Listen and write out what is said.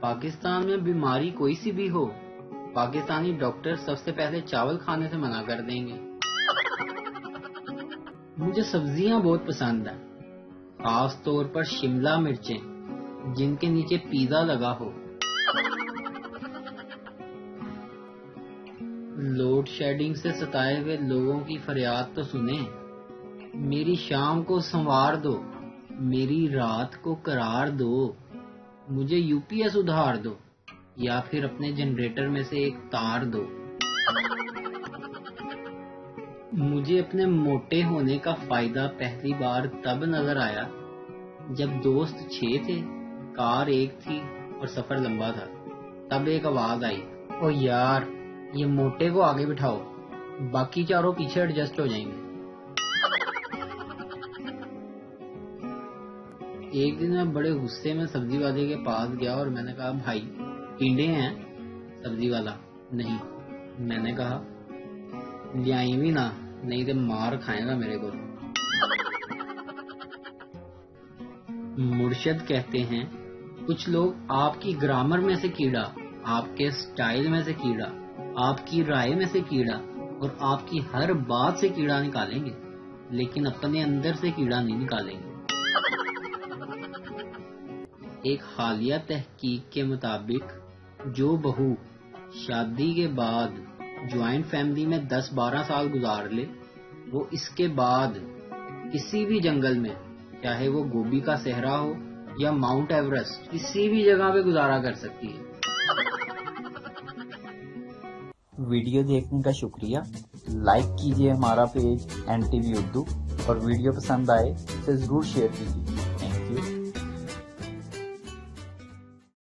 پاکستان میں بیماری کوئی سی بھی ہو، پاکستانی ڈاکٹر سب سے پہلے چاول کھانے سے منع کر دیں گے۔ مجھے سبزیاں بہت پسند ہیں، خاص طور پر شملہ مرچیں جن کے نیچے پیزا لگا ہو۔ لوڈ شیڈنگ سے ستائے ہوئے لوگوں کی فریاد تو سنیں، میری شام کو سنوار دو، میری رات کو قرار دو، مجھے یو پی ایس ادھار دو یا پھر اپنے جنریٹر میں سے ایک تار دو۔ مجھے اپنے موٹے ہونے کا فائدہ پہلی بار تب نظر آیا جب دوست 6 تھے، کار 1 تھی اور سفر لمبا تھا۔ تب ایک آواز آئی، او یار یہ موٹے کو آگے بٹھاؤ، باقی چاروں پیچھے ایڈجسٹ ہو جائیں گے۔ ایک دن میں بڑے غصے میں سبزی والے کے پاس گیا اور میں نے کہا، بھائی ٹنڈے ہیں؟ سبزی والا، نہیں۔ میں نے کہا، لیائی بھی نہ، نہیں تو مار کھائے گا میرے کو۔ مرشد کہتے ہیں کچھ لوگ آپ کی گرامر میں سے کیڑا، آپ کے سٹائل میں سے کیڑا، آپ کی رائے میں سے کیڑا اور آپ کی ہر بات سے کیڑا نکالیں گے، لیکن اپنے اندر سے کیڑا نہیں نکالیں گے۔ ایک حالیہ تحقیق کے مطابق جو بہو شادی کے بعد جوائنٹ فیملی میں 10-12 سال گزار لے، وہ اس کے بعد کسی بھی جنگل میں، چاہے وہ گوبی کا صحرا ہو یا ماؤنٹ ایورسٹ، کسی بھی جگہ پہ گزارا کر سکتی ہے۔ ویڈیو دیکھنے کا شکریہ۔ لائک کیجیے ہمارا پیج NTV اردو، اور ویڈیو پسند آئے تو ضرور شیئر کیجیے۔